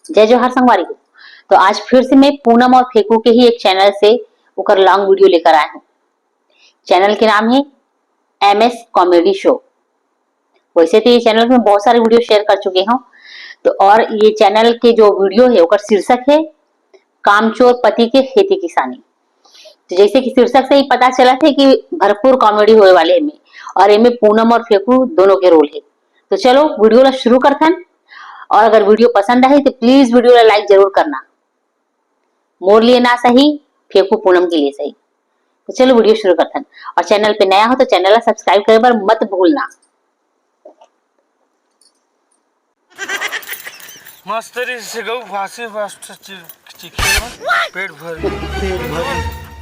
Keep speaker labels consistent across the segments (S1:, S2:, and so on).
S1: जय जोहार संगवारी को। तो आज फिर से मैं पूनम और फेकू के ही एक चैनल से ओकर लॉन्ग वीडियो लेकर आया हूँ। चैनल के नाम है MS कॉमेडी शो। वैसे तो ये चैनल में बहुत सारे वीडियो शेयर कर चुके हूँ, तो और ये चैनल के जो वीडियो है ओकर शीर्षक है कामचोर पति के खेती किसानी। तो जैसे कि शीर्षक से ही पता चला था कि भरपूर कॉमेडी होने वाले में, और इनमें पूनम और फेकू दोनों के रोल है। तो चलो वीडियो ला शुरू करते हैं, और अगर वीडियो पसंद आए तो प्लीज वीडियो ला लाइक जरूर करना। मोर लिए ना सही, फेकू पूनम के लिए सही। तो चलो वीडियो शुरू करते हैं, और चैनल पे नया हो तो चैनल ला सब्सक्राइब करे बर मत भूलना।
S2: मस्तरी से गऊ फांसी पेट भर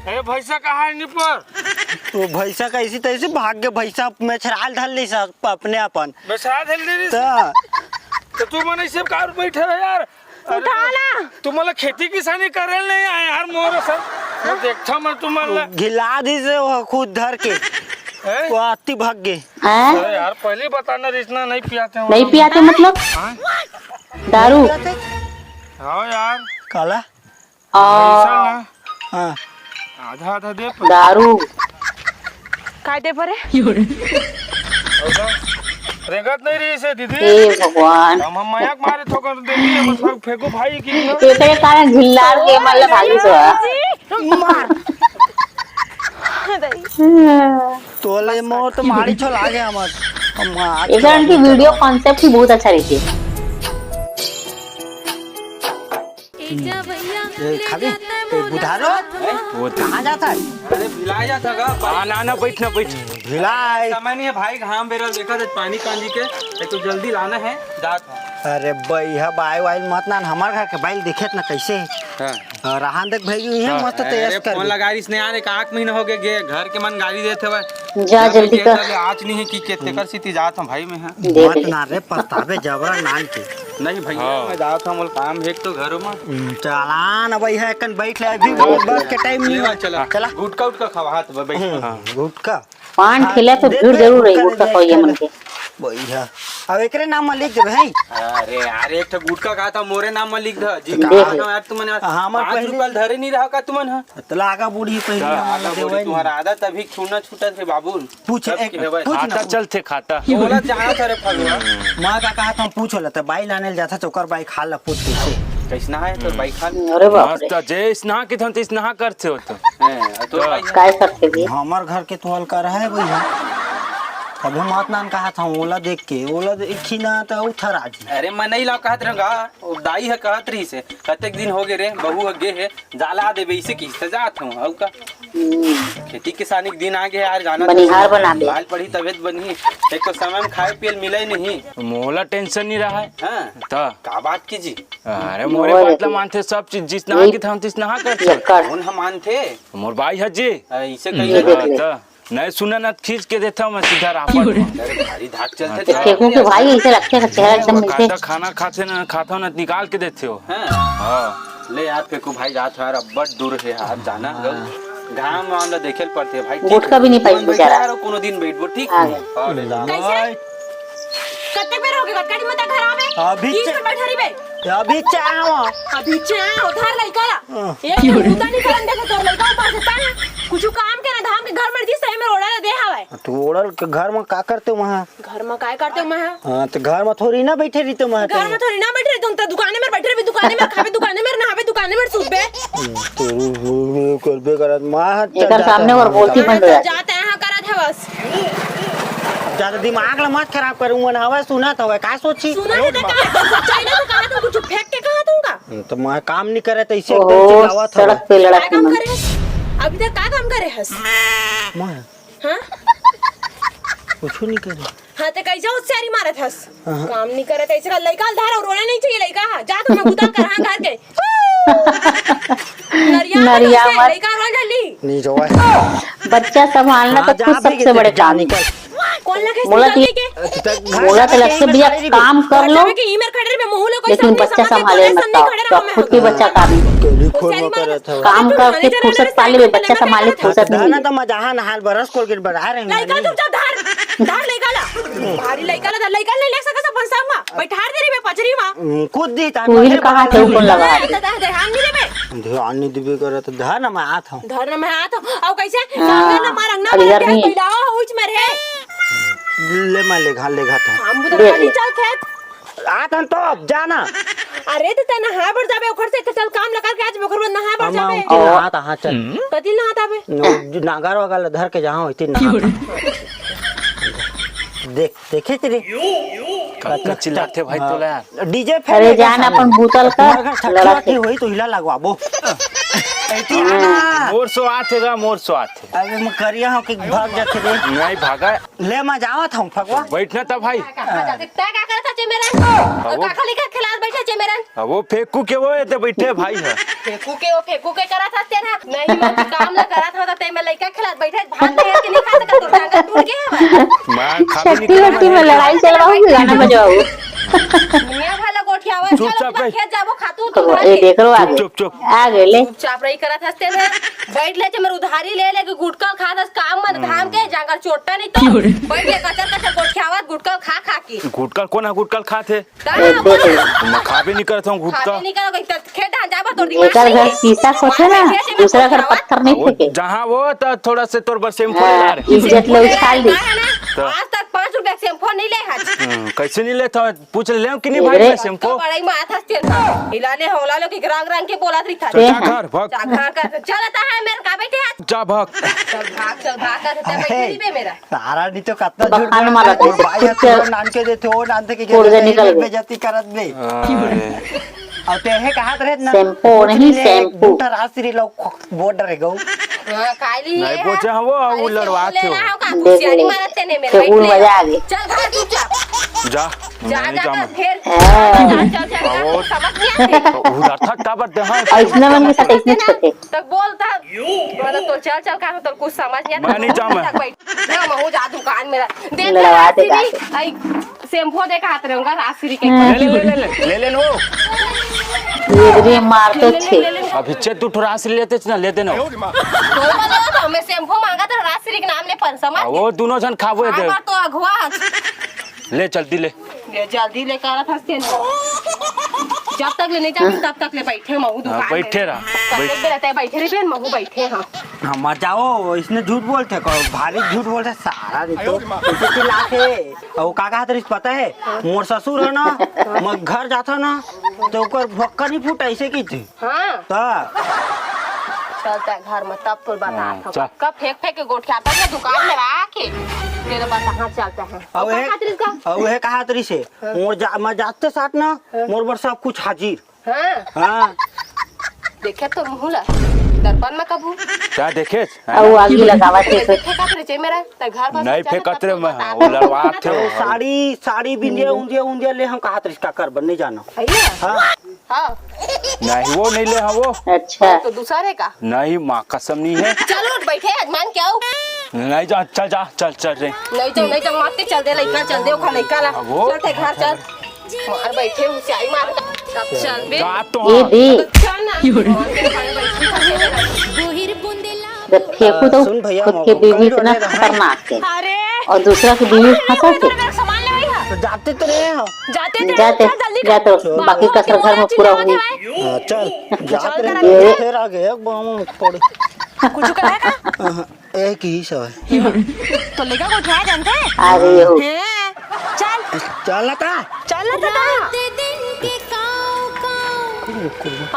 S2: अरे भैसा कहाँ है पर?
S3: तो भैसा कैसी तैसे भाग गए भैसा में छराल धल नहीं सब अपने अपन
S2: बसा धल नहीं तो तू मन ऐसे कार बैठे है यार।
S4: उठाना
S2: तू मला खेती किसानी करे नहीं आए यार मोर सब देखता मैं तुम्हारा
S3: घिला दी से वो खुद धर के वो आती भाग गए।
S2: अरे यार पहले बताना इतना नहीं पियाते हैं।
S1: नहीं पियाते मतलब दारू?
S2: हाँ यार
S3: काला
S2: हाँ आधा आधा दे
S1: दारू
S4: काय दे परे
S2: रेंगत नहीं रही से दीदी।
S1: हे भगवान,
S2: हम मयाक मारे ठोकर दे दिए बस फेंको भाई की
S1: एकरे कारण झिल्लार के मतलब भागी सो
S4: मार
S3: तोले मोर तो मारी छोल आ गया हमर
S1: एकरण की वीडियो कॉन्सेप्ट ही बहुत अच्छा रहती है।
S3: खाली बुधारो
S2: वो
S3: कहाँ जाता है?
S2: अरे भिलाई जाता का ना बैठना बैठ
S3: भिलाई
S2: समय नहीं है भाई, घाम बेरल देखा था पानी कांजी के तो जल्दी लाना है जात।
S3: अरे भैया बाई वाइल मत ना हमार घर के बाइल देखेत ना कैसे रहान देख भई है मस्त तेज कर
S2: फोन लगा रही स्नेहा ने 8 महीना हो गए घर के मन गाड़ी देते हुए
S1: जा जल्दी कर।
S2: आज नहीं है कि कितने कर सीती जात हम भाई में है
S3: मत ना रे पछतावे जबरा नान के
S2: नहीं भैया मैं जात हम काम है तो घरों में
S3: चला ना भैया एकन बैठ ले अभी बस के टाइम नहीं
S2: चला
S3: चला
S2: गुटका उटका खवा हाथ बैठ
S3: गुटका
S1: पान खिला तो भीड़ जरूर रही गुटका कोई मन के
S3: भैया अब एकरे नाम में लिख दे भाई।
S2: अरे यार एक गुटका कहा था मोरे नाम में लिख द जी
S1: देख
S2: यार तुमन
S3: हमर
S2: पहले धरे नहीं रहा का तुमन ह
S3: तलागा बूढ़ी पहले
S2: आगा बोली तुम्हारा आदत अभी छूना छूटत है बाबू
S3: पूछ एक पूछ
S2: खाता
S3: ना
S2: चलते खाता बोला जाना था रे फलवा
S3: मां का कहा था पूछ होला त बाई लाने जाता चोकर बाई खा ला पूछ कैसे
S2: कैसना है तो बाई खा
S1: अरे बाप रे,
S2: मस्त जे स्नाह के थन स्नाह करते हो तो
S1: काय करते भी
S3: हमार घर के तोल कर है भैया अभी मत नान कहा था ओला देख के ओला देखी ना तो उठर आज।
S2: अरे मैं नहीं ला कहत रहगा ओ दाई है कहत रही से कतेक दिन हो गए रे बहू है गे है जाला देबे इसे की सजात हूं औ का खेती किसानी के दिन आ गए यार जाना
S1: बनिहार बना दे।
S2: बाल पढ़ी तबियत बनी एक तो समय में खाए पिए मिले नहीं
S5: मोला टेंशन नहीं रहा है
S2: हां
S5: तो
S2: का बात कीजी।
S5: अरे मोरे बात ला मानते सब चीज जिस नहा की था तिस नहा करते
S2: कौन हम मानते
S5: मोर भाई है जी
S2: इसे कहिए
S5: तो नहीं सुना ना खींच के देता हूँ मैं सीधा रापा
S2: अरे भारी धाक चलते थे
S1: फेकू के भाई ऐसे लगते हैं चेहरा एकदम मिलते
S5: खाता खाना खाते ना खाता हूँ ना निकाल के देते हो।
S2: हां
S5: हाँ
S2: ले यार फेकू भाई जात यार बड़ दूर है यार जाना घाम मामला देखे पड़ते भाई
S1: गुटका भी नहीं पाई बेचारा।
S2: कोनो दिन बैठबो ठीक
S1: हाँ।
S2: हां ले जा
S4: कत्ते बेर हो गए गाड़ी में घर आवे
S3: अभी
S4: किस पे बैठा रही बे
S3: अभी चावा
S4: अभी चे उधार लइका एक मुद्दा नहीं करन देखो तो लइका पास था कुछ काम के ना धाम के घर में दी सही में ओड़ा दे हवे
S3: तू ओड़ल के घर में का करते वहां
S4: घर में काय करते मैं
S3: हां तो घर में थोड़ी ना बैठे रही तुम
S4: घर में थोड़ी ना बैठे तुम तो दुकान में बैठे रही दुकान में खावे दुकान में नहावे दुकान में सुबे
S3: तो करबे करत मां
S1: एकर सामने और बोलती बंद हो जाती।
S4: जाते हैं करत है बस
S3: ज्यादा दिमाग ला मत खराब करूंगा ना हवा सुना तो का सोची
S4: सुना है तो का सोचा तो कहा तुम कुछ फेंक के कहा दूंगा
S3: तो मैं काम नहीं करे तो इसे
S1: ओहो,
S3: चिल्लावा था
S1: सड़क पे लड़ा
S4: काय
S1: के
S4: काम
S1: मन
S4: करे हस अभी तक का काम करे हस
S3: मैं
S4: हां
S3: कुछ नहीं करे
S4: हाँ तो कैसे होशियारी मारत हस काम नहीं करे तो ऐसे का लइका धार और रोने नहीं चाहिए लइका जा तू मैं गुदा कर हां घर के नरिया
S1: मत।
S4: लइका रोल जल्दी
S3: नहीं जो है
S1: बच्चा संभालना तो खुद सबसे बड़े काम है।
S4: कौन लगे
S1: बोला कि बोला तो लगता भैया काम कर लो,
S4: कि ईमेल खड़े में मुंह लो कोई
S1: लेकिन बच्चा संभाले मत तो खुद के बच्चा काम काम करके फुर्सत पाले बच्चा संभाले फुर्सत नहीं
S3: ना तो मजाहा नहाल बरस कोल के बढ़ा रहे
S4: लइका चुपचाप धार धार लइका ला भारी लइका ला लइका नहीं ले सकत अपन संग में बैठार दे रे बे पचरी में
S3: कूद दी
S1: तू ही कहाँ थे ऊपर लगा
S4: दा ध्यान नहीं देबे
S3: ध्यान नहीं दिबे करत धर ना मैं आत हूं
S4: धर में हाथ और कैसे
S1: हाँ,
S4: कांगा ना मार अंगना
S1: अभी
S4: में
S1: इधर नहीं है।
S4: बैठाओ उच में रे
S3: ले मैं ले था
S4: हम उधर खाली चल खेत
S3: आत हम तो अब जाना
S4: अरे तो तना हां पर जाबे ओखर से चल काम लगा के आज ओखर में नहा पर जाबे
S3: हाथ हाथ चल
S4: कति ना आताबे
S3: नागर वगैरह धर के जहां होती ना देख देखे तेरे
S5: कतना चिल्लाते भाई तोला यार
S3: डीजे
S1: अरे जान अपन बोतल का लड़ा
S3: की हुई तो हिला लगवाबो ऐती आना
S5: मोर सो आथे गा मोर सो आथे
S3: अबे मैं करिया हूं कि भाग जाते रे
S5: नहीं भागा
S3: ले मैं जावत हूं फगवा
S5: बैठना था भाई
S4: कहां जाते तय का करता चे मेरा और का खाली का खिलास बैठा चे मेरा
S5: अब वो फेंकू के वो ते बैठे भाई है
S4: फेंकू के करा था तेरा नहीं मैं काम ना करा था ते में लइका खिलास बैठा भात ले के नहीं खाता का तोर टांगा टूट गया
S5: मैं खाली
S1: शक्ति वक्ति में लड़ाई चलवाऊंगी गाना बजाओ
S4: मियां भाला गोठियावा
S5: चुपचाप
S4: चलो
S5: रह।
S4: खेत जाबो खातू
S1: तो
S4: तो
S1: ये देख लो आगे
S5: चुप चुप
S1: आगे ले
S4: चाप रही करा था तेरे बैठ ले चे मेरे उधारी ले ले के गुटका खा दस काम मत धाम के जाकर चोटा नहीं तो बैठ ले कचर कचर गोठियावा गुटका खा खा के
S5: गुटकल कौन है गुटकल खाते
S1: देख ले
S5: मैं खाबे नहीं करता हूँ गुटका
S4: खाते नहीं करो खेत जाबो तोर दिमाग
S1: एक घर शीशा खोसे ना दूसरा घर पत्थर नहीं फेंके
S5: जहाँ वो तो थोड़ा से तोर बस शैम्पू ले ला रे
S1: इज्जत ले उछाल दी
S4: आज तक 5 रुपए शैम्पू नहीं ले हाथ
S5: कैसे नहीं लेता पूछ ले कि नहीं भाई
S1: अरे।
S5: मैं शैम्पू
S4: तो बड़ाई माथा से हिलाले होलाले के रंग रंग के बोला रही था
S5: तो जा घर भाग
S4: जागा का चलता है मेरे का बैठे हाथ
S5: जा भाग
S4: चल भाग का ते बैठे नहीं बे मेरा
S3: सारा नहीं तो कतना झूठ
S1: बखान मारा
S3: बोल
S1: तो
S3: भाई
S1: कुछ
S3: तो नान के देते हो नान के
S1: कोड़ से निकल गए।
S3: बेइज्जती करत बे और ते है कहात रहे ना
S1: शैम्पू नहीं, शैम्पू।
S3: बूटा रास्त्री लोग बोर्ड रे गो
S4: हां काली
S5: नहीं पूछे हम वो लड़वाते हो
S4: कुसियारी मारते ने मेरे
S1: फेंकून मजा आ गई
S4: चल भाग चुपचाप
S5: जा
S4: जा
S5: नहीं
S4: जा
S5: जा
S4: फिर
S1: हाँ।
S4: चल समझ नहीं आती
S5: उधर तक का बते हाँ
S1: ऐसने मन के साथ ऐसने छोटे
S4: तक बोलता मतलब तो चल का तो कुछ समझ नहीं आता
S5: मैं नहीं जाऊँ मैं।
S4: ना मैं जा दुकान मेरा दे
S1: लड़वा दे
S4: आई शैम्पू दे का हाथ रहूंगा राशि के
S5: ले ले वो
S1: ये मार तो छे
S5: अभी चे तू थोड़ा से लेते ना लेते ना
S4: मैं शैम्पू मांगा था राशि के नाम ले पर समझ
S5: वो दोनों जन खाबो है
S4: हमार तो अगवा
S5: ले चलती ले
S4: ये जल्दी लेकर आ फंसते जब तक ले नहीं जाती तब तक ले बैठे महू दुकान में।
S5: बैठे रहा,
S4: बैठे रहते हैं बैठे रहे महू बैठे हाँ
S3: हम मत जाओ इसने झूठ बोलते कहो भारी झूठ बोलते सारा नहीं तो कैसे चिल्लाते और का कहा तरीस पता है मोर ससुर है ना मैं घर जाता ना तो ओकर भक्का नहीं फूटा ऐसे की थी
S4: हाँ
S3: ता
S4: चलता है घर में तब तो
S5: हाँ,
S4: बता
S5: चल।
S4: कब फेंक फेंक के गोठिया तक ना दुकान में रखे तेरे पास कहाँ चलता है
S3: और
S4: और खातिर इसका
S3: है कहा तरी से मैं जाते साथ ना मोर बर सब कुछ हाजिर
S4: हाँ
S3: हाँ
S4: देखे तो मुहला दर्पण में कबू
S5: क्या देखे
S1: और आगे लगावा थे
S4: देखे का तेरे मेरा ते घर पर
S5: नहीं फेंकत रे मैं वो लड़वाते
S3: तो
S5: हो
S3: साड़ी बिंदिया उंदिया ले हम कहा तरीस का कर बन नहीं जाना
S4: भैया
S3: हाँ
S4: हाँ
S5: नहीं वो नहीं ले हाँ वो
S1: अच्छा
S4: तो दूसरे का
S5: नहीं माँ कसम नहीं है
S4: चलो बैठे अजमान क्या हो
S5: नहीं जा चल जा चल चल रे
S4: नहीं जाओ मत के चल दे लइका चल दे ओखा लइका ला
S5: वो?
S4: चल ते घर चल मार बैठे ऊंचाई मार तब चल बे
S5: जा तो
S1: ये
S5: हाँ
S1: दी
S4: चल ना
S1: जब फेंकू तो
S3: सुन भैया,
S1: खुद के बीवी इतना
S3: मौका
S1: खतरनाक है
S4: अरे
S1: और दूसरा की बीवी फंसा थे
S4: मेरा सामान ले भैया
S3: तो जाते तो रहे हो
S4: जाते
S1: जाते जाते बाकी कसर घर में पूरा हुई
S3: हाँ, चल जाते
S4: करा
S3: रहे फिर आ गए बाम पड़े
S4: कुछ करेगा
S3: एक ही सब है
S4: तो लेगा को उठाया जानते हैं
S1: आ गई हो
S4: हैं? चल
S3: चल का
S4: चल ना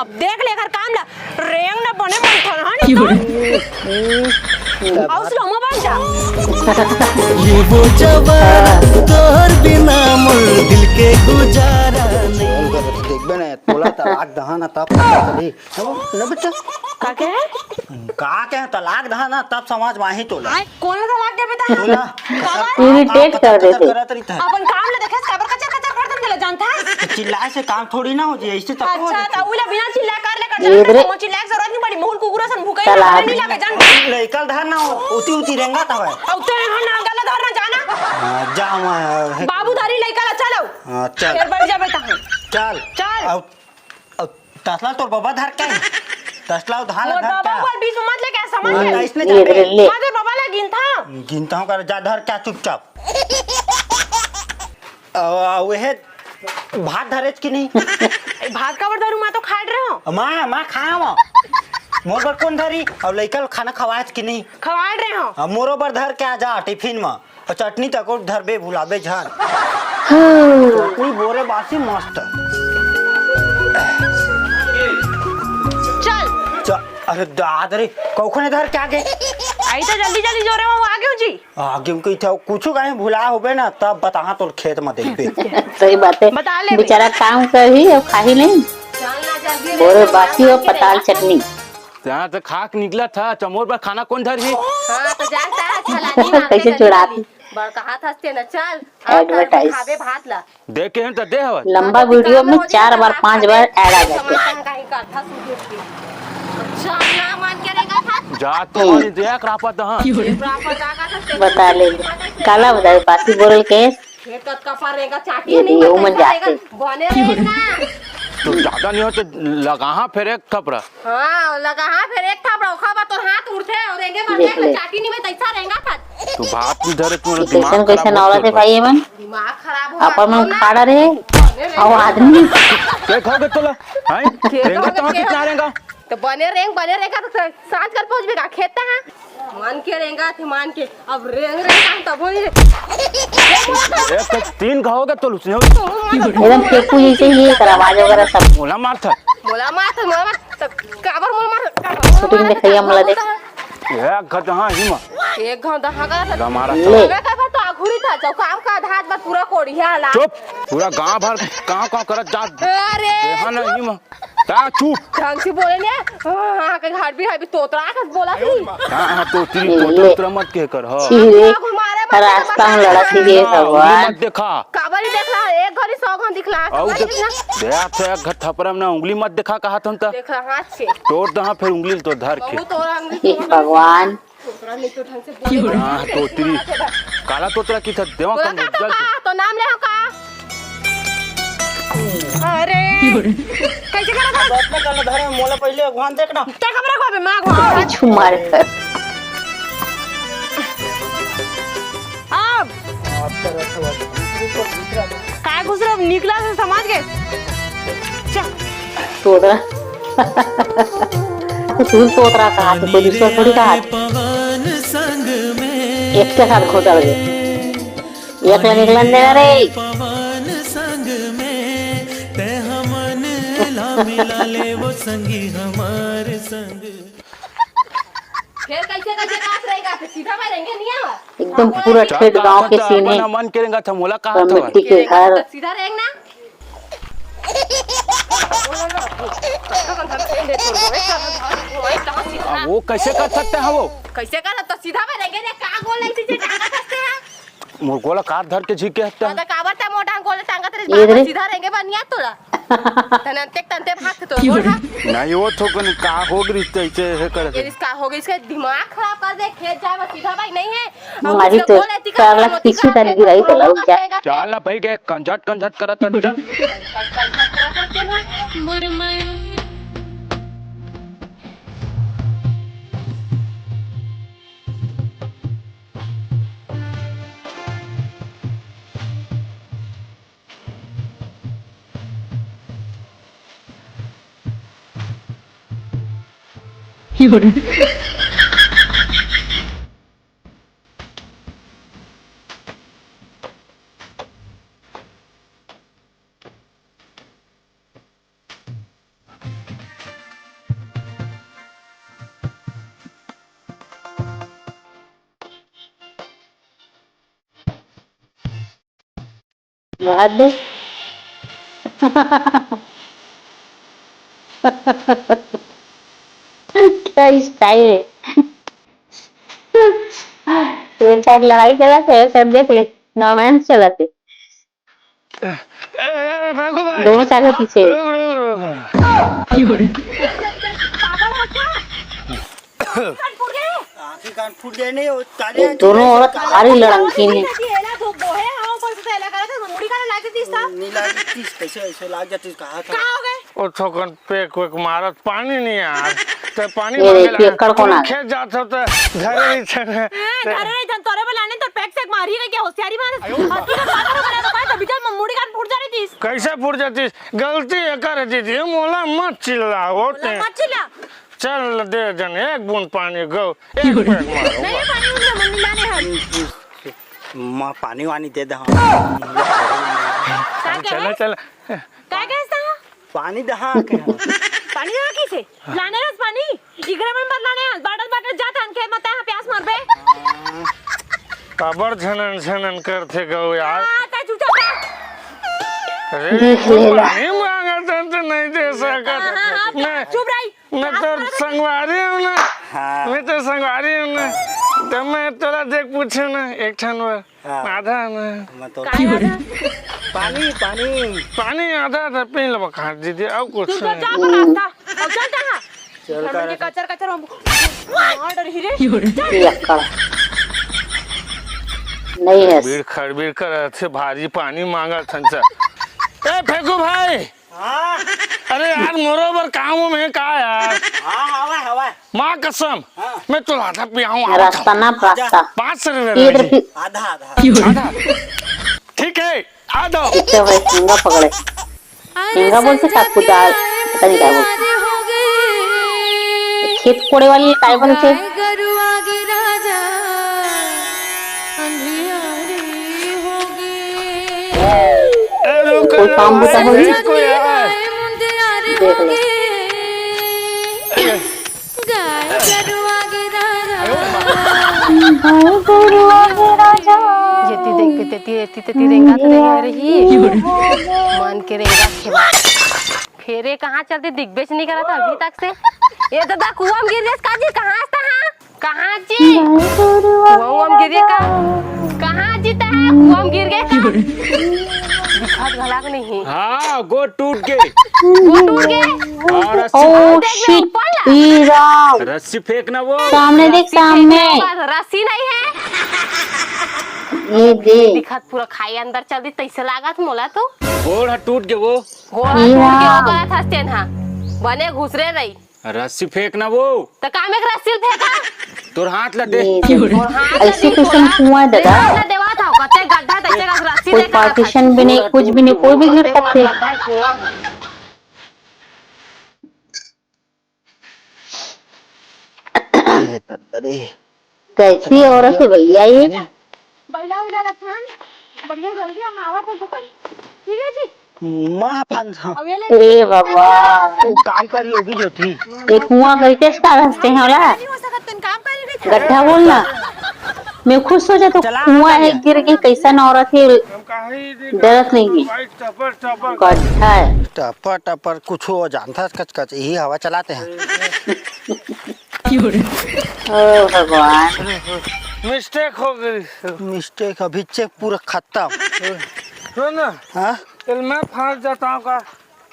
S4: अब देख ले घर काम ला रेंग ना बने मन ठन हां और स्लो मोबाइल जा
S6: ये वो जवान तोहर बिना मोर दिल के गुजारा नहीं
S3: देख बे ना तोला तलाक दहाना तब पता चली न बच्चा
S4: का के
S3: का तलाक दहाना तब समाज माही तोला
S4: कौन सा लाग दे बेटा
S3: तोला
S1: इरिटेट कर देते
S4: अपन काम ले देखे खबर कचर कचर कर दे ले जानता है
S3: चिल्लाए से काम थोड़ी ना हो जाए ऐसे तक हो
S4: अच्छा तो उला बिना चिल्ला कर ले
S1: ये
S4: कर
S1: रे।
S4: जा चिल्ला के जरूरत नहीं पड़ी मोहन कुकुरा सन भूखे
S1: तलाक।
S4: नहीं लागे जान
S3: लइकल धार ना उती रेंगा तब है
S4: अब तो यहाँ ना गला धरना जाना
S3: जा मैं
S4: बाबूधारी लइका ला चलो
S3: हाँ, चल
S4: फिर बढ़ जा बेटा
S3: चल
S4: चल।
S3: अब तसला तोर बाबा धर के तसला धान
S4: और
S3: धर
S4: बाबा
S3: के
S4: को बीच में मत लेके समझ
S3: हाँ,
S4: ले
S3: इसने
S1: ये
S3: जाबे
S1: ले
S4: मगर बाबा लग गिनता
S3: गिनता हूँ कर जा धर क्या चुपचाप वह भात धरेज की नहीं
S4: भात का बर्तन मैं तो खा रहे हो
S3: माँ खाया वहाँ मोर बर कौन धरी और लइका खाना खवाएज की नहीं
S4: खवा रहे हो
S3: मोरो बर धर के आ जा टिफिन में और चटनी तक और धरबे भुलाबे झन चटनी बोरे बासी मस्त
S4: चल
S3: अरे दादरे कौखने धर के आगे
S4: आई तो जल्दी जल्दी जोरे में आगे हो जी
S3: आगे कहीं था कुछ कहीं भुला होबे ना तब बता तो खेत में देखबे
S1: सही बात है
S4: बता ले
S1: बेचारा काम कर ही और खा ही नहीं बोरे बासी और पताल चटनी
S5: यहाँ तो खाक निकला था चमोर पर खाना कौन धर ही
S4: हाँ तो जानता है छलानी मारते
S1: कैसे चुड़ाती
S4: बड़का हाथ हंसते न चल
S1: Advertise.
S4: खावे भात ला
S5: देख के हम तो दे हवा
S1: लंबा वीडियो में 4 बार 5 बार ऐड आ जाते हैं
S4: कहीं का था अच्छा ना मान के रहेगा था
S5: जा तो देख रापत हां
S4: प्रापत आगा था
S1: बता ले काला बताए बासी बोरल के
S4: खेत का पर रहेगा चाटी
S1: ये
S4: नहीं
S1: दियो मन जाते
S4: बने रहेगा
S5: तो ज्यादा नहीं हो तो लगा फिर एक थपड़ा
S4: हाँ लगा हाँ फिर एक था ब्रोखा बा तो हाथ उड़ते और रहेंगे
S1: देख ले।
S4: चाटी नहीं में तैसा रहेगा था
S5: तो भात भी धरे तू
S1: कैसन कैसन औरत है भाई मन
S4: दिमाग खराब हो
S1: अपन मन खाड़ा रहे और आदमी
S5: क्या खाओगे तोला हैं रेंगा तो कितना रेंगा
S4: तो बने रहेगा तो सांझ कर पहुंचबेगा खेत है मान के रहेगा थे मान के अब रेंग तब हो
S5: एक 3 खाओगे तो उसने
S1: एकदम फेंकू जैसे ये कर आवाज वगैरह सब
S5: मोला मार था
S4: मोला मार काबर मोला मार
S1: शूटिंग में खैया मला देख
S5: एक घर हां ही
S4: एक घाव दहा का
S5: हमारा
S1: ले
S4: तो आघुरी था चौकाम का आधार पर पूरा कोड़िया ला
S5: चुप पूरा गांव भर कहां करत जा
S4: अरे
S5: हां नहीं मां ता चुप
S4: ढंग से बोले ने हां के घाट भी है तोतरा का बोला थी
S5: हां तो तेरी मत के कर हां
S1: छिरे रास्ता में लड़ा थी ये भगवान
S5: मत देखा
S4: काबर देखला एक घड़ी 100 घन दिखला
S5: और देख से एक घर थपरा में उंगली मत देखा कहा तुम तो
S4: देखला हाथ से
S5: तोड़ दहा फिर उंगली तो धर के
S4: बहुत और अंगली
S1: हे भगवान
S4: तोतरा नहीं तो ढंग से बोले
S5: हां तो तेरी काला तोतरा की था देवा
S4: बोला
S5: कम
S4: का
S5: जल
S4: तो नाम ले हो का अरे कैसे करा था
S3: बात में कर धरे मोला पहले भगवान देखना
S4: तो खबर को मां को
S1: पीछू मार कर
S4: अब का गुजरा निकला से समाज के चल
S1: तोड़ा कुछ भी तोतरा कहा तो कोई दूसरा थोड़ी कहा
S6: पवन संग में
S1: एक के साथ खोटा लगे एक ला निकलन देना रे
S6: पवन संग में ते हमन ला मिला ले वो संगी हमारे संग
S4: फिर कैसे काट रहेगा फिर सीधा में रहेंगे नहीं आवा
S1: एकदम पूरा ठेठ गांव के सीने
S5: अपना मन करेगा था मोला कहा
S1: और
S5: था
S1: मिट्टी के घर
S4: सीधा रहेंगे ना
S5: अब वो कैसे कर सकते हैं वो
S4: कैसे कर तो सीधा में रहेंगे ना का गोल ऐसे जे टांगा फंसते हैं
S5: मुर्गोला कार धर के झीके हटता
S4: तो काबर ता मोटा गोल टांगा
S1: ये
S4: तेरे
S1: रे।
S4: सीधा रहेंगे बनिया तोड़ा तनते भाग तो मोटा
S5: नहीं वो तो कन का हो गई ऐसे है कर
S4: ये इसका हो गई इसका दिमाग खराब कर दे खेत जाए बस सीधा भाई नहीं है अब
S1: हमारी
S4: उसका
S1: तो
S4: गोल ऐसी
S1: 4 लाख
S4: मोती
S1: 30 तन गिराई तो लग जा
S5: चल ना भाई के कंजट करत था
S1: बात दे क्या स्टाइल है एक साइड लड़ाई चला थे एक साइड देख ले नॉर्मेंस चला थे दोनों साइड पीछे
S3: आंखें कान फूट गए नहीं
S1: ये दोनों औरत भारी लड़की है
S3: नीला कैसे ऐसे लाग जाती कहा था
S5: ओ थोकन पेक वेक मारत पानी नहीं यार
S7: तो पानी
S1: ये
S7: मांगे
S1: देखिए, कड़ कौन आ गया?
S7: खेत जात हो तो घरे नहीं छन
S4: घरे नहीं तन तोरे बुलाने तो पैक से मारी गई क्या होशियारी मार हाथी का पागल बना तो काय तभी तक मुड़ी कान फूट जा रही थी।
S7: कैसे फूट जाती गलती कर दी थी मोला मत चिल्ला होते
S4: मत चिल्ला।
S7: चल दे जन एक बूंद पानी गो एक पैक मारो
S4: नहीं पानी उनसे मंडी लाने हम
S3: माँ पानी वानी दे दे
S7: चला चला
S4: काय कहता
S3: पानी दहा के
S4: पानी ना किसे लाने रस पानी इगरे में मत लाने बाटल जात हन के मत प्यास मर बे
S7: काबर झनन झनन करते गो यार
S4: ता चुपचाप
S7: अरे
S1: देख लेला।
S7: पानी मांगा तो नहीं दे सकत मैं
S4: चुप रही
S7: मैं तो संगवारी हूँ ना
S3: हाँ।
S7: मैं तो संगवारी हूँ ना तो मैं तोरा देख पूछे ना एक ठन
S3: हाँ।
S7: आधा ना
S3: मैं तो
S4: काय
S3: पानी पानी
S7: पानी आधा था पी लो खा दीजिए अब कुछ
S4: तू तो
S7: नहीं।
S4: जा पर रास्ता अब चलता है
S3: चल
S4: घर में
S3: कर
S4: कचर कचर हम ऑर्डर हीरे
S1: ये अक्कड़ नहीं है।
S7: बीड़ खड़बीड़ कर अच्छे भारी पानी मांगा थन से ए फेंकू भाई
S3: हाँ
S7: अरे यार मोरोबर काम में का यार
S3: हाँ हवा हवा
S7: माँ कसम
S3: हाँ।
S7: मैं तो लाता पियाऊँ
S1: रास्ता ना रास्ता
S7: 500
S1: ये इधर
S7: रुपये
S3: आधा आधा
S7: आधा ठीक है आ दो
S1: पीछे भाई सिंगा पकड़े सिंगा बोलते क्या कुछ पता नहीं क्या बोलते खेत कोड़े वाली काय बोलते कोई काम बता हो देख ले
S4: जेती देख के तेती रेंगा तो नहीं आ रही मन के रेंगा खेला फेरे कहाँ चलते दिग्बेच नहीं करा था अभी तक से ये दादा कुआं में गिर गया काजी कहाँ था हाँ कहाँ जी कुआं में गिर गया कहाँ जीता है कुआं में गिर गया दिखा गला के नहीं
S5: हाँ गोड़ टूट गए
S4: वो टूट गए
S5: और
S1: ओ शिट ई राम
S5: रस्सी फेंकना वो
S1: सामने देख सामने
S4: रस्सी नहीं है
S1: ये देख
S4: दिखत पूरा खाई अंदर चल दी तैसे लागत मोला तो
S5: गोड़ टूट गए वो
S4: घोड़ा टूट के हो गया था स्टेन हाँ बने घुसरे रही
S5: रस्सी फेंकना वो
S4: तो काम एक रस्सी फेंका
S5: तोर हाथ ला दे
S1: ये देख। ऐसे कैसे कुआं है दादा
S4: ना देवा था कते गड्ढा तैसे का रस्सी
S1: कोई
S4: लेकर
S1: पार्टीशन भी नहीं कुछ भी नहीं कोई भी गिर सकते कैसी औरत है भैया ये
S4: बैला उला रखन बढ़िया जल्दी हम आवत है दुकान ठीक है जी
S3: माँ पाँच
S4: अब ये ले
S1: ए भगवान
S3: काम करी होगी जो थी
S1: ये कुआं करके इसका रास्ते हैं वाला
S4: नहीं हो सकत तुम काम कर रही थी
S1: गड्ढा बोलना मैं खुद सोचा तो कुआं है गिर के कैसा न औरत है डरत नहीं है
S7: टपर टपर
S1: गड्ढा है
S3: टपर टपर कुछ हो जानता है कच कच यही हवा चलाते हैं
S1: ओ भगवान
S7: मिस्टेक हो गई
S3: मिस्टेक अभी चेक पूरा खत्म
S7: सुन ना
S3: हाँ
S7: चल मैं फांस जाता हूँ का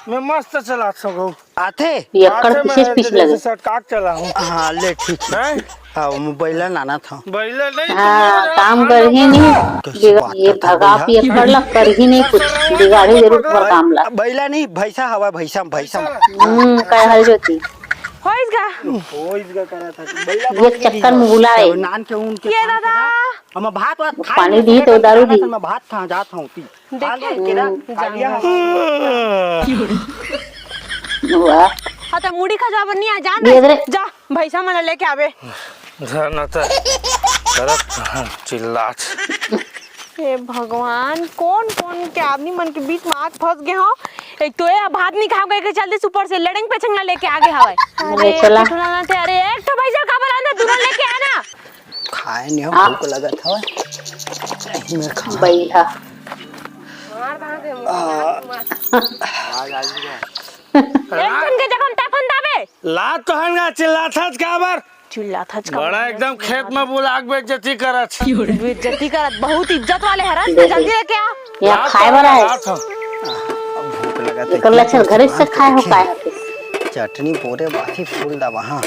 S7: मैं मस्त चला सकूँ
S3: आते
S1: ये अक्कड़ पीछे पीछे लगे
S7: शॉर्टकट चला हूँ
S3: हाँ ले ठीक है
S7: हैं?
S3: हाँ मोबाइल लाना था
S7: बैले नहीं
S1: हाँ काम कर ही नहीं बिगा- ये भगा पिए पड़ला कर ही नहीं कुछ बिगाड़ी जरूर पर काम ला
S3: बैला नहीं भैसा हवा भैसा भैसा
S1: काय हल जोती
S4: हो इसका
S3: वो इसका करा था बैला
S1: ये चक्कर में बुला रहे
S3: नान के उनके
S4: ये दादा
S3: हम भात वात खा
S1: पानी दी तो दारू दी
S3: मैं भात खा जाता हूँ पी
S4: देखे
S1: वाह
S4: हाँ तो मुड़ी खा जा नहीं आ जा
S1: दे दे।
S4: जा भैसा मन लेके आवे
S7: धरनता करत चिल्लात
S4: हे भगवान कौन कौन के आदमी मन के बीच में आज फंस गए हो एक तो ये भात नहीं खा गए जल्दी सुपर से लड़ंग पे चंगला लेके आगे हवाए
S1: अरे चला।
S4: अरे एक तो भैसा का बलाना दूर लेके आना
S3: खाए नहीं हो भूख लगा था मैं खा
S1: बैठा
S4: मार भाग दे एक जन के जगह टाफन दाबे
S7: ला तो हंगा चिल्लात का बार
S4: चिल्ला था
S7: बड़ा एकदम खेत में बुलाक बेइज्जती करत
S4: इज्जती करत बहुत इज्जत वाले हरन
S1: दे।
S4: जल्दी लेके आ
S1: यहाँ खाए वाला है
S3: भूख लगा था
S1: कर लक्षण घर से खाए हो काय होते
S3: चटनी पूरे बाकी फूल दा वहाँ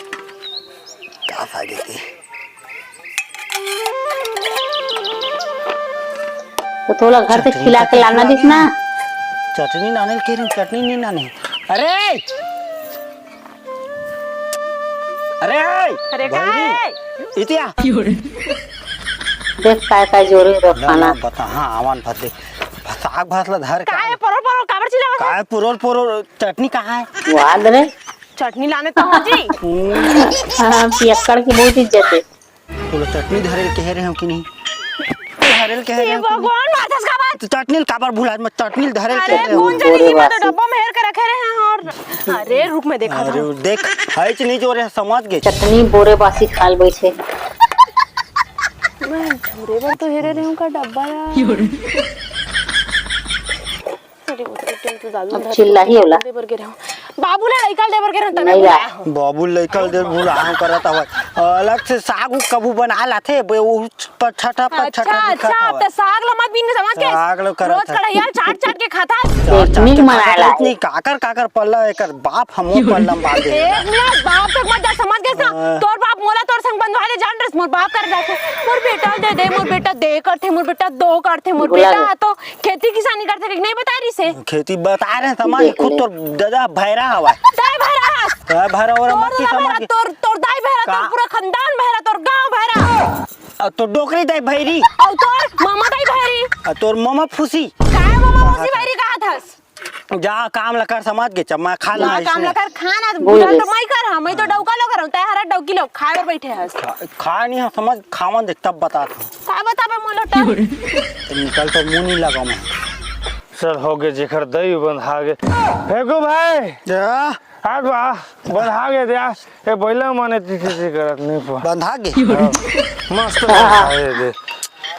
S3: क्या फायदे की
S1: तो थोड़ा घर से खिला के लाना दिस ना
S3: चटनी नाने के रहे चटनी नहीं नाने अरे अरे
S4: अरे का है
S3: इतिया
S1: देख काय जोरे रो खाना
S3: बता हाँ आवन फते साग भात ला धर
S4: का है परो परो काबर चिल्लावा
S3: काय पुरोल पुरोल चटनी कहाँ है
S1: वाद रे
S4: चटनी लाने तो जी
S1: हाँ पियक्कड़ की बहुत इज्जत है
S3: तो चटनी धरेल कह रहे हो कि नहीं धरेल कह रहे
S4: ये
S3: हो कि नहीं?
S4: भगवान माथस का बात
S3: तो चटनी काबर भूला मैं चटनी धरेल कह
S4: अरे
S3: रहे हो
S4: कौन जाने
S1: बोरे
S4: की मैं तो
S1: बासी।
S4: डब्बा में हेर के रखे रहे हैं और अरे रुक मैं देखा
S3: अरे
S4: था
S3: देख है कि नहीं जो रे समझ गए
S1: चटनी बोरे बासी खाल बैठे
S4: मैं झूरे पर तो हेरे रही हूँ का डब्बा यार अरे उतरे टेंट तो दादू
S1: अब चिल्ला ही होला
S4: दे बर के रहूं बाबू ले लइकल दे बर के रहूं तने
S1: नहीं
S4: बुलाया
S1: ला
S4: हूं
S3: बाबू लइकल दे भूला हम करत हवा अलग से साग उ कबू बना लाथे वो पछटा
S4: अच्छा अच्छा तो साग लमत बीन में समझ के
S3: साग लो करत
S4: रोज
S3: है।
S4: कढ़ैया चाट चाट के खाता
S1: टेक्निक मनाला
S3: नहीं काकर काकर पल्ला एकर बाप हमो पल्लम बाल दे
S4: एक मिनट बाप तक मत जा समझ गए ना
S3: हाँ।
S4: तोर बाप मोला तोर संग बंधवा दे जान रस मोर बाप कर जाके मोर बेटा दे मोर बेटा दे करथे मोर बेटा दो करथे मोर
S1: बुला
S4: बेटा
S1: ले।
S4: तो खेती किसानी करथे कि नहीं बता रही से
S3: खेती बता रहे समाज
S1: देख
S3: खुद
S1: ले।
S3: तो दादा भैरा हवा
S4: दाई भैरा
S3: दादा भैरा और
S4: तोर
S3: मक्की
S4: दादा
S3: समझ
S4: भैरा, तोर तोर दाई भैरा
S3: का?
S4: तोर पूरा खानदान भैरा तोर गांव भैरा
S3: तो डोकरी दे भैरी
S4: और तोर मामा दाई भैरी
S3: तोर ममा फुसी
S4: काय मामा मौसी भैरी कहा थस
S3: जा काम लकर समझ के चम्मा खाना
S4: ना काम
S3: इसने
S4: लकर खाना
S1: बोल
S4: बुझल तो
S1: बस।
S4: मैं कर हम तो डौका लो करम तय हरा डौकी लो खाए पर बैठे हस
S3: खा नहीं हम समझ खावन देख तब बता
S4: का बताबे मोलटा
S3: निकल तो मुंह नहीं लगा मैं
S7: सर हो गए जेखर दही बंधा गे फेंको भाई आज बा बंधा गे दिया ए बैला माने तीसी करत नहीं पा
S3: बंधा गे
S7: मस्त बंधा दे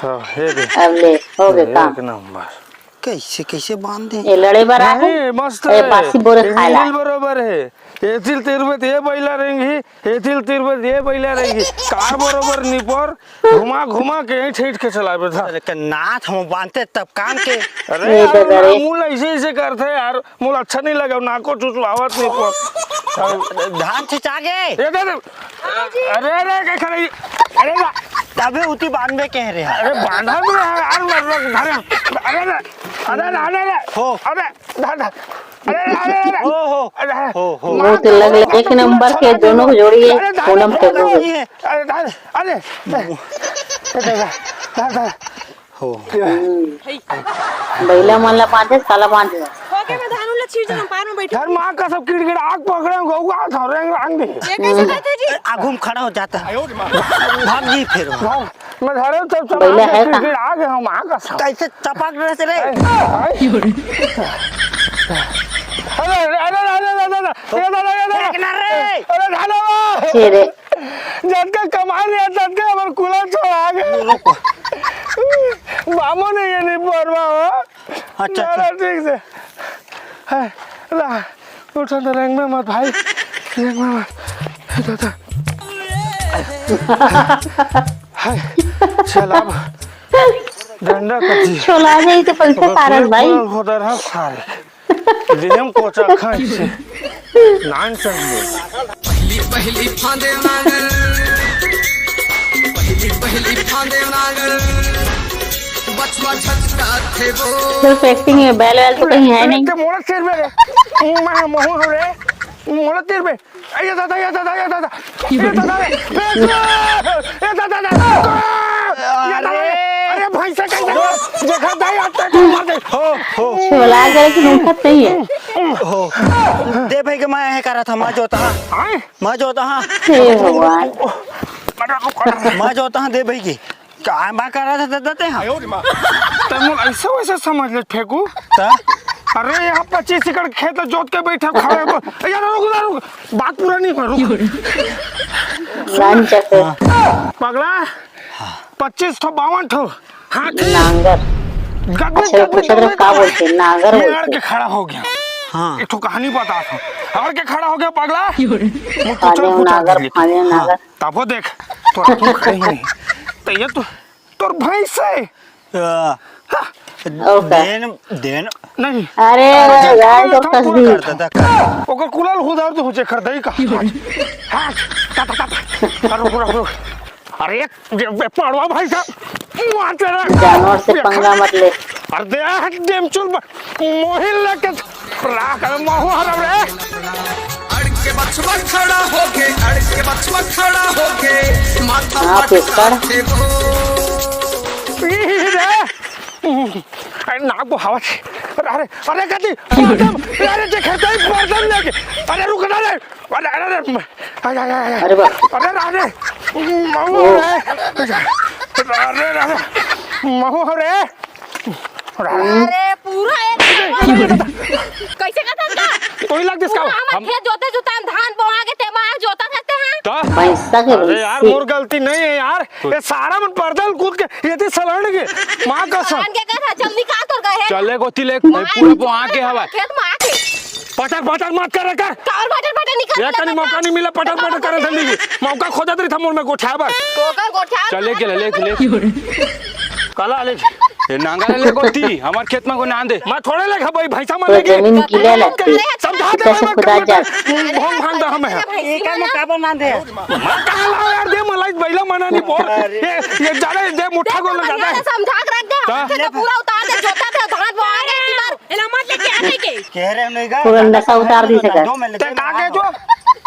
S7: हां ये दे
S1: अब ले हो गए काम
S7: एक नंबर
S3: कैसे कैसे बांध दे
S1: ये लड़े बरा है
S7: नहीं मस्त
S1: ए, बासी बोरे खाला।
S7: हिल बरोबर है एथिल तिरबत ये बैला रहेंगी एथिल तिरबत ये बैला रहेंगी कार बरोबर निपर घुमा घुमा के ठेठ के चलावे था
S3: अरे के नाथ हम बांधते तब काम के
S7: अरे
S1: ये
S7: यार
S1: दादा रे।
S7: मूल ऐसे ऐसे करते यार मूल अच्छा नहीं लगा नाको चुचलावत नहीं पर
S3: धान छिचा गे
S7: ये दे अरे अरे क्या करे अरे
S3: तबे उती बांधबे कह रहे हैं
S7: अरे बांधा भी है यार मर धरे अरे अरे
S3: हो।
S7: अरे अरे
S3: हो
S1: बहुत लगले एक नंबर के दोनों को जोड़िए पूनम के लोग
S7: अरे
S3: हो
S1: बैला मन ला बांधे साला बांधे
S4: ओके मैं धानु लच्छी जन पार में बैठी
S7: यार माँ का सब किड़किड़ आग पकड़े गौगा था रंग दे
S4: ये कैसे करते जी
S3: आगुम खड़ा हो जाता भाग जी फिर
S7: मैं धरे सब
S1: बैला है कहाँ?
S7: किड़किड़ आग है माँ का सब
S3: कैसे चपक रहे रे
S7: अरे
S1: छेरे
S7: जटका कमा लिया जटका हमारे कूलर छोड़ा गया बामो नहीं है नहीं परवा हो
S3: अच्छा,
S7: चलो ठीक से है ला उठो तो रंग में मत भाई रंग में मत दादा हाय चल अब डंडा कच्ची
S1: छोला जाई तो पैसा तारस भाई
S7: उधर है सारे दिनम कोचा खाई से नान संग
S6: पहली फांदे नागर पहली फांदे नागर बचवा झटका थे वो
S1: सिर्फ एक्टिंग है बैल वैल तो कहीं है नहीं
S7: मोड़ा तेर में मैं मोह हो रे मोड़ा तेर में ये दादा ये दादा ये दादा ये दादा ये दादा अरे भाई से कैसे देखा दाई आता है मार दे
S3: हो
S1: छोला करे कि मुखत नहीं है
S3: हो दे भाई के मैं है करा था मैं जोता
S7: हां
S3: मैं जोता हां
S1: हे भगवान
S3: मैं जोता हां दे भाई की काय बा करा था देते हैं
S7: तुम ऐसे वैसे समझ ले फेंकू
S3: ता
S7: अरे यहाँ 25 एकड़ खेत जोत के बैठे खड़े हो यार रुक बात पूरा नहीं कर रुक
S1: लंच पे
S7: पगला 25 ठो 52 ठो हाँ
S1: नांगर अच्छा पूछा तो का बोलते नांगर
S7: मैं
S1: बोलते
S7: के खड़ा हो गया
S3: हाँ
S7: एक तो कहानी बता था और के खड़ा हो गया पगला
S1: खाने नागर खाने नागर
S7: तब वो देख तो तू खड़े ही नहीं तो ये तो तोर भैंस है
S1: ओके
S3: देन
S7: नहीं
S1: अरे यार तो तस्वीर
S3: कर देता
S7: ओकर कुलाल खुदार तो मुझे कर दई का हां ता रुक अरे पड़वा भाई साहब
S1: जानवर से पंगा मत ले
S7: अरे दे डेमचुल मोहिल लेके राख महू हरब रे
S6: अड़के बचवा खड़ा होके अड़के बचवा खड़ा होके माथा
S1: हाँ, पेपर।
S6: पटकाते वो
S7: अरे नाक को हवा अरे अरे कति अरे देख बर्तन लेके अरे रुक ना रे अरे अरे
S1: अरे बाप
S7: अरे अरे महू अरे अरे महू रे
S4: अरे पूरा एक कैसे का था
S7: कोई लग दिस का
S4: हम खेत जोते जुताम धान बोआ के ते मार जोता रहते हैं
S7: तो
S1: पैसा के
S7: अरे यार मोर गलती नहीं है यार ये सारा मन पर्दल कूद के ये थी सलण के मां कसम
S4: धान के कहा जल्दी का कर गए
S5: चले गोती ले पूरा पोहा के हवा
S4: खेत में आके
S7: पटक पटक मत कर का
S4: काल बाटर बाटर निकाल
S7: ये कनी मौका नहीं मिला पटक पटक करे धंधी मौका खोजा तरी था मोर में गोठा बस
S4: तो का गोठा
S5: चले के ले
S7: कला ले
S5: ये नांगा ले गोती हमार खेत में को ना दे
S7: मैं थोड़े ले भाई भैंसा
S1: तो
S7: मन लेके
S1: जमीन किले लगती
S7: समझा दे
S1: कैसे खुदा जा
S7: भोंग भांग दा हमें
S3: एक में का बना दे
S7: मैं कहा लाओ यार दे मलाई बैला मना नहीं बोर ये ज्यादा दे मुठ्ठा गोल ज्यादा है
S4: समझा के रख दे हम तो पूरा उतार दे जोता था धान बोआ के मार एला मत लेके आने के
S3: कह रहे नहीं गा
S1: पूरा नशा उतार दी सका
S3: 2 में
S7: ते काके जो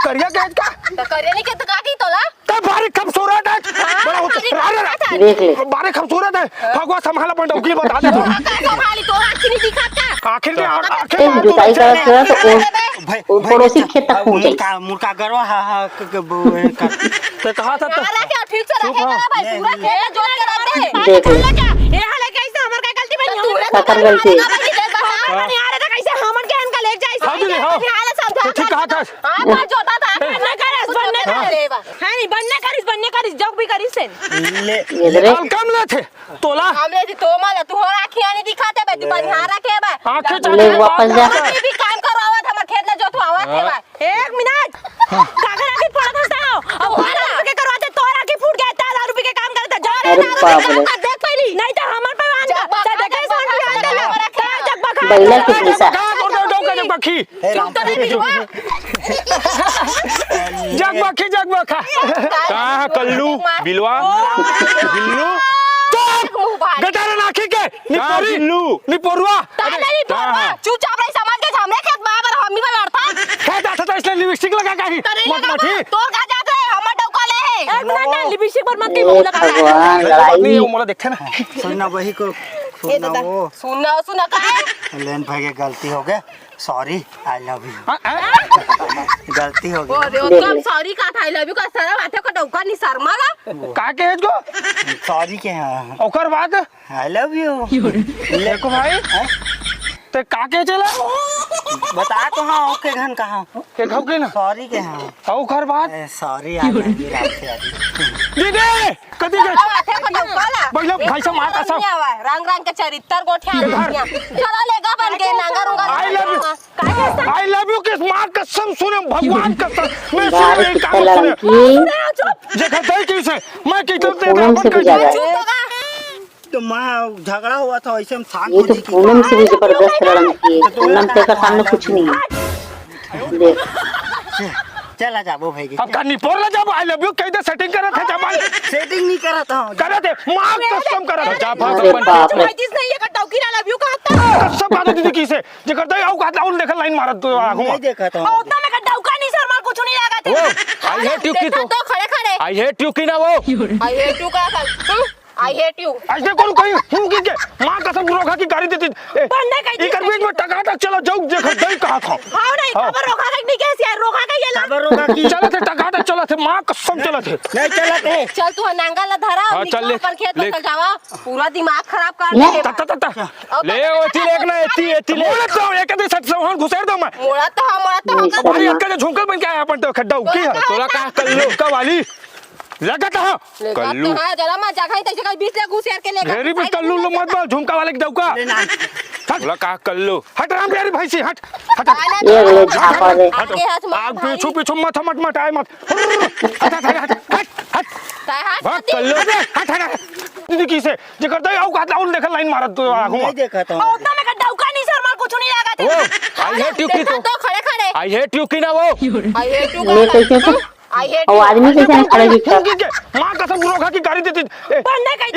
S7: करिया कैद का
S4: तो करे नहीं के तो का की तोला
S7: ते भारी खूबसूरत है बड़ा अरे
S1: देख ले
S7: बारे खूबसूरत है भगवा संभाला पंडा की बता दे तू
S4: संभाली तो आखिर नहीं दिखाता
S7: आखिर में
S1: ते
S7: आखिर
S1: जुताई करत करत वो पड़ोसी खेत तक पहुंचे
S3: मुर्का गरवा हा
S7: ते कहा था
S4: मारा क्या ठीक से रखेगा ना भाई पूरा खेत जोत के रख दे
S1: देख ले
S4: ये हाल है कैसे हमर का गलती बनी
S1: सकर गलती
S4: नहीं आ रहा था कैसे हमन के इनका ले जाए
S7: हाँ दीदी, हाँ। तो ठीक कहा था
S4: हां पर जोता था बनने करिस जग भी करिस से
S3: ले
S1: इधर
S7: हम कम ले थे तोला
S4: हमले दी तो माला तू और आंखें नहीं दिखाते बे तू बनिहार रखे बे
S7: आंखें
S1: ले
S7: चले
S1: वापस जा
S4: भी काम करो आवत हमर खेत में जोत आवत है बे 1 मिनट कागरा की पड़ा था अब हमारा के करवाते तोरा की फूट गया 1000 रुपए के काम करता जा
S1: अरे बाप रे
S4: देख पहली नहीं तो हमर पे आन देखे सोन भी आन देला जग बखा
S1: बैला कितनी सा
S7: जग बखी
S4: चुप तो नहीं बिलवा
S7: जग बखा
S5: कहां कल्लू बिलवा बिल्लू
S7: गटारा नाखी के
S5: कहां बिल्लू
S7: निपोरुआ
S4: नहीं बोलवा चुपचाप रही समाज के सामने खेत बाबर हमी में लड़ता
S7: खेत आता था इसलिए लिपस्टिक लगा का ही मत मठी
S4: तोर का जात रहे हमर डौका ले है 1 मिनट ना लिपस्टिक पर मत की
S1: हे भगवान लड़ाई
S7: नहीं मोला देखते ना
S3: सुनना वही को सुनना वो
S4: सुना का है
S3: लेन भाई के गलती हो गया सॉरी आई लव यू गलती हो
S4: ओ
S3: गई
S4: रे तो सॉरी का था आई लव यू का सारा बातें को डौका नहीं शर्माला
S7: का के जो
S3: सॉरी के हाँ
S7: ओकर बाद
S3: आई लव यू
S7: देखो भाई ते का के चला
S3: बता तो हाँ ओके घन कहाँ
S7: के घाव के ना
S3: सॉरी के हाँ
S7: ओकर बाद
S3: सॉरी आई लव यू रात
S7: दीदी कदी के
S4: बातें को डौका ला
S7: बैला भाई से मार का सब
S4: रंग रंग के चरित्र गोठिया चला लेगा बन के नांगा रूंगा
S7: आई लव यू के मां कसम सुने भगवान कसम मैं
S1: गाड़ी
S7: सुने
S1: कितना
S7: का सुने
S1: लड़की
S7: देखा दे कैसे मैं
S1: तो
S7: कहते
S1: पूनम से भी ज्यादा है
S3: तो माँ झगड़ा हुआ था वैसे हम शांत
S1: ये
S3: हो
S1: तो
S3: जी
S1: पूनम से भी जबरदस्त लड़की है पूनम से का सामने कुछ नहीं है देख
S3: चला जाबो भाई
S7: अब का निपोर ला जब आई लव यू कह दे सेटिंग करत है जब
S3: सेटिंग नहीं करा था
S7: करत है मां कसम करत है जा
S1: अरे बाप रे
S4: जिस नहीं है का डौकी ला लव यू कहता
S7: कसम बात दीदी की से जे करता है का लाउन देख लाइन मारत तो आगू
S3: नहीं देखा था
S4: उतना में का डौका नहीं शर्मा कुछ नहीं लगा थे
S5: आई हेट यू की तो
S4: खड़े खड़े
S5: आई हेट यू की ना वो
S4: आई हेट यू का आई हेट यू
S7: ऐसे कौन कहीं हूं की के मां कसम रोका की गाड़ी देती
S4: बनने का
S7: इकर बीच में टका टक चलो जाऊ देख दई कहा था
S4: हां नहीं खबर रोका के नहीं कैसे यार रोका के ये
S3: खबर होगा कि
S7: चलो थे टका टक चलो थे मां कसम चलो थे
S3: नहीं चला थे
S4: चल तू नांगा ला धरा
S5: हाँ,
S4: और
S5: चल ले,
S4: पर खेत
S5: ले।
S4: में जावा पूरा दिमाग खराब कर
S1: ले।
S4: दे
S7: ता ता ता
S5: ले ओती लेक ना एती ले
S7: बोले तो एक दे सट से घुसेर दो मैं
S4: मोड़ा तो
S7: अरे एक के झुमकल बन के आया अपन तो खड्डा की है
S5: तोला का कल्लू
S7: का वाली लगता है
S5: कल्लू
S4: हां जरा मैं जगह तैसे का 20 ले घुसेर के ले
S7: ढेरी भी कल्लू लो मत बोल झुमका वाले की दौका
S5: तोला का कल्लू
S7: हट राम प्यारी भाई से हट हट
S1: ये ले झापा दे
S4: आगे हाथ मार
S7: आग पीछू पीछू मत मत मत आए मत हट हट हट हट
S4: ताय हाथ
S7: भाग कल्लू हट हट दीदी की से जे करता है औ का लाउन देख लाइन मारत तो आगू
S3: नहीं देखा था
S4: उतना में का डौका नहीं शर्मा कुछ नहीं लगा थे
S5: आई हेट यू की
S4: तो खड़े खड़े
S5: आई हेट यू की ना वो
S4: आई हेट यू
S1: ले कैसे तो
S4: आई हेट
S1: और आदमी कैसे नहीं खड़े दिखता
S7: मां कसम रोका की गाड़ी देती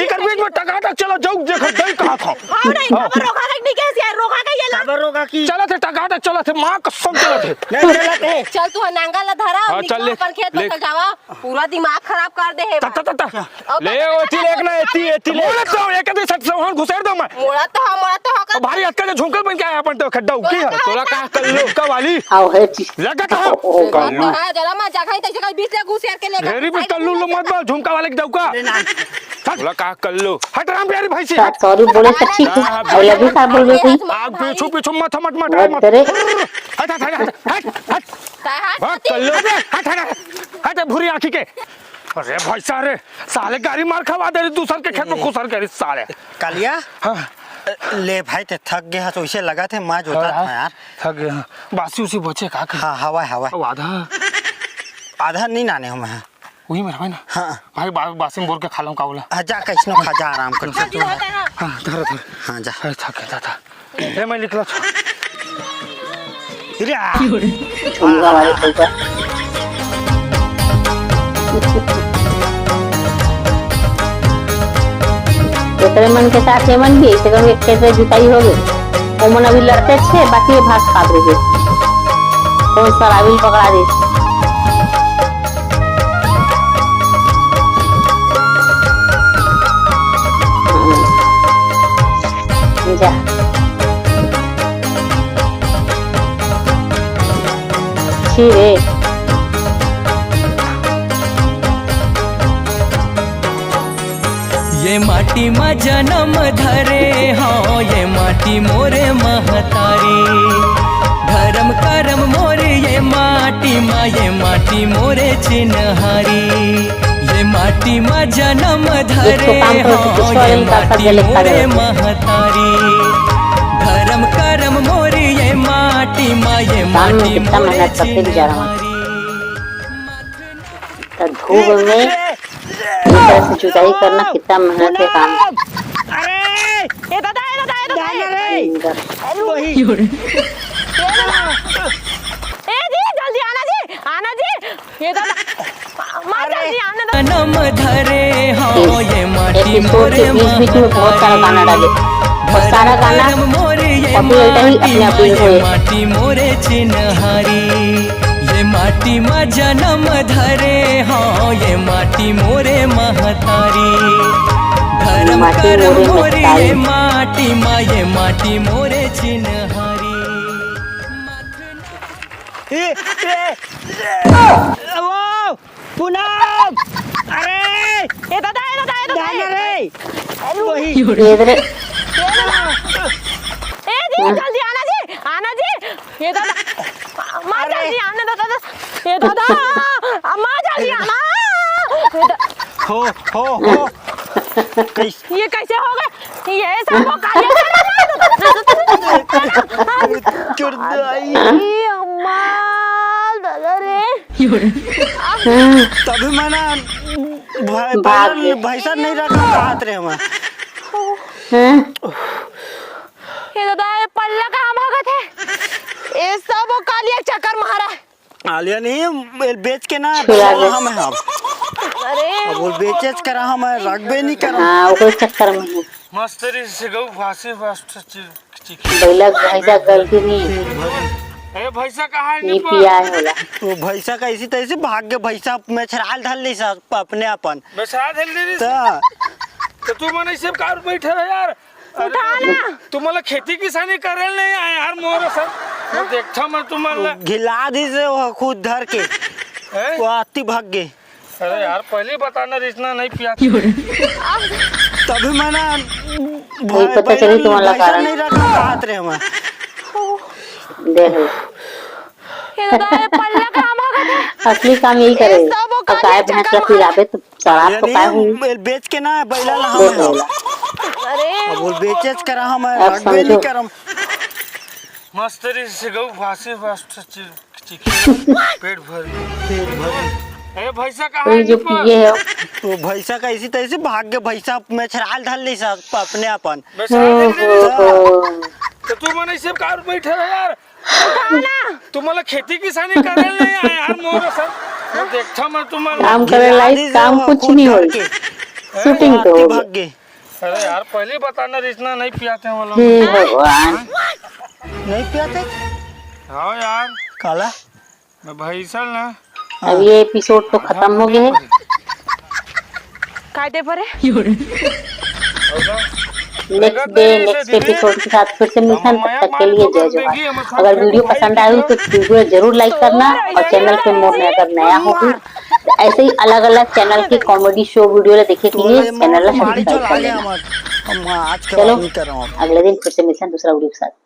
S7: इकर बीच में टकाटक चलो जाऊ देखो दई कहां था
S4: हां नहीं खबर रोका के नहीं कैसे यार रोका के ये ला
S3: खबर होगा कि
S7: चला थे टकाटक चला थे मां कसम चला थे
S3: नहीं चलते
S4: चल तू नांगा ला धरा
S2: हाँ, चल ले,
S4: अपन खेत
S2: ले।
S4: में जावा पूरा दिमाग खराब कर दे है
S2: ले ओती लेक ना एती ले
S7: बोले तो एक दिन सट सोहन घुसेर दो मैं
S4: मोड़ा तो होकर
S7: भारी हटका के झुमकल बन के आया अपन तो खड्डा उकी है
S2: तोरा का कर लो
S7: का वाली
S1: आओ है चीज
S7: लगा कहां
S4: तो है जरा मैं जगह तैसे कल 20 ले घुस यार के ले
S7: घेरी पे कल्लू लो मत बोल झुमका वाले के दौका
S2: तोरा का कर लो
S7: हट राम प्यारी भाई से
S1: सॉरी बोले तो ठीक है और लभी साहब बोल रहे थे
S7: आग पीछू पीछू मत मत मत
S1: बहुत तेरे
S7: हट हट हट हट हट भाग कल्लू हट हट हट भूरी आंखी के अरे भाई सारे साले गाड़ी मार खवा दे दूसर के खेत में खुसर के साले
S3: कालिया
S7: हाँ
S3: ले भाई ते थक गया तो इसे लगा थे माँ जोता था यार
S7: थक गया बासी उसी बचे का
S3: हाँ हवा हवा
S7: अब आधा
S3: आधा नहीं नाने हम हैं
S7: वही मेरा भाई ना
S3: हाँ
S7: भाई बासिम बोल के खा लूं का बोला
S3: जा कैसनो खा जा आराम कर
S7: हाँ धर धर
S3: हाँ जा
S7: अरे थक गया था ए मैं निकला था
S1: छुंगा वाले पैसा तेरे मन के साथ ये मन भी ऐसे करके खेत में जुताई हो गई वो मन अभी लड़ते थे बाकी ये भाग खा रहे कौन सा राविल पकड़ा दे जा छी रे
S6: ये माटी मा जन्म धरे हाँ ये माटी मोरे महतारी धर्म करम मोरे ये माटी मोरे चिन्हारी ये माटी मा जन्म धरे हाँ ये माटी मोरे महतारी धर्म करम मोरे ये माटी मोरे चिन्हारी
S1: तो धूप में इस तरह से जुताई करना कितना मेहनत के काम है
S4: अरे ये दादा ए जी जल्दी आना जी ये दादा मां जल्दी आने दो
S6: जन्म धरे हाँ ये माटी
S1: एपिसोड के
S6: मोरे
S1: बीच में बहुत सारा गाना डाले और सारा गाना कॉपीराइट ही अपने आप ही हुए
S6: माटी मोरे चिन्हारी ये माटी मा जन्म धरे हाँ ये माटी मोरे महतारी धर्म
S1: माटी
S6: करम
S1: मोरे
S6: मोरे
S1: महतारी।
S6: ये माटी मोरे चिन्हारी
S3: वो पूनम अरे
S4: ये दादा
S3: रे वही
S1: इधर
S4: ए जी जल्दी आना जी ये दादा मां जल्दी आने दो दादा ये दादा मां जल्दी आना
S3: हो
S4: ये कैसे हो गए ये सब वो काले
S3: चुड़ाई
S4: अम्मा दादा रे
S3: तभी मैंने
S1: भाग गए।
S3: भैंसा नहीं रखा हाथ रे हम
S4: ये दादा ये पल्ला कहाँ भागत है ये सब वो कालिया चक्कर मारा
S3: आलिया नहीं बेच के ना
S1: छुड़ा गए।
S3: हम हैं
S4: अरे
S3: अब वो बेचेच करा हम रखबे नहीं करा
S1: हाँ वो कोई चक्कर में है
S7: मस्तरी से गऊ फांसी फास्ट
S1: बैला भैंसा गलती नहीं है
S7: ए भैसा कहां
S1: नहीं पिया है होला
S3: वो भैंसा का इसी तरह से भाग के भैंसा में छराल ढल ली सब अपने अपन
S7: बसा दे रे
S3: तो
S7: तो तू मन ऐसे कार बैठे है यार तू मला खेती किसानी करेल नहीं आया यार मोर सर मैं देखता मैं तुम्हारा
S3: घिला दी से वो खुद धर के
S7: हैं?
S3: वो आती भाग गए
S7: अरे यार पहले बताना इतना नहीं पिया
S3: तभी मैंने
S1: वही पता चली तुम्हारा
S3: भैंसा
S1: कारण।
S3: नहीं रखा हाथ रे हम
S1: देख लो
S4: ये दादा ये पल्ला कहाँ भागत है
S1: असली काम यही करे
S4: ये सब वो
S1: और गाय
S4: कालिया
S1: भैंस
S4: चक्कर
S1: रखी लावे तो शराब तो काय हुई
S3: बेच के ना बैला ला
S1: देख
S3: हम
S1: लो
S4: अरे
S3: अब वो बेचेच करा हम
S1: अब
S3: रखबे नहीं
S1: समझो।
S3: करम
S7: मस्तरी से गऊ फांसी फास्ट पेट भर ए भैसा कहां
S1: कोई जो पिए है
S3: वो भैंसा का इसी तरह से भाग के भैंसा में छराल ढल ली सब अपने अपन
S7: तो तू मन ऐसे कार बैठे है यार तू मला खेती किसानी करेल नहीं आया यार मोर सर देखा मैं तुम्हारे
S1: काम करे लाइक काम कुछ नहीं हो शूटिंग तो हो
S3: भाग गए
S7: अरे यार पहले बताना रिश्ना नहीं पियाते हैं वो लोग
S1: हे भगवान
S3: नहीं पियाते
S7: हाँ यार
S3: काला
S7: मैं भाई सल ना
S1: अब ये एपिसोड तो खत्म हो गया है
S4: काटे पर
S1: नेक्स्ट डे नेक्स्ट एपिसोड के साथ फिर से मिलते हैं। तब तक के लिए जय जवान। अगर वीडियो पसंद आई हो तो वीडियो जरूर लाइक करना और चैनल पे मोर में अगर नया हो तो ऐसे ही अलग अलग चैनल के कॉमेडी शो वीडियो देखे के लिए चैनल सब्सक्राइब कर लेना।
S3: आज
S1: चलो अगले दिन फिर से मिलते हैं दूसरा वीडियो के साथ।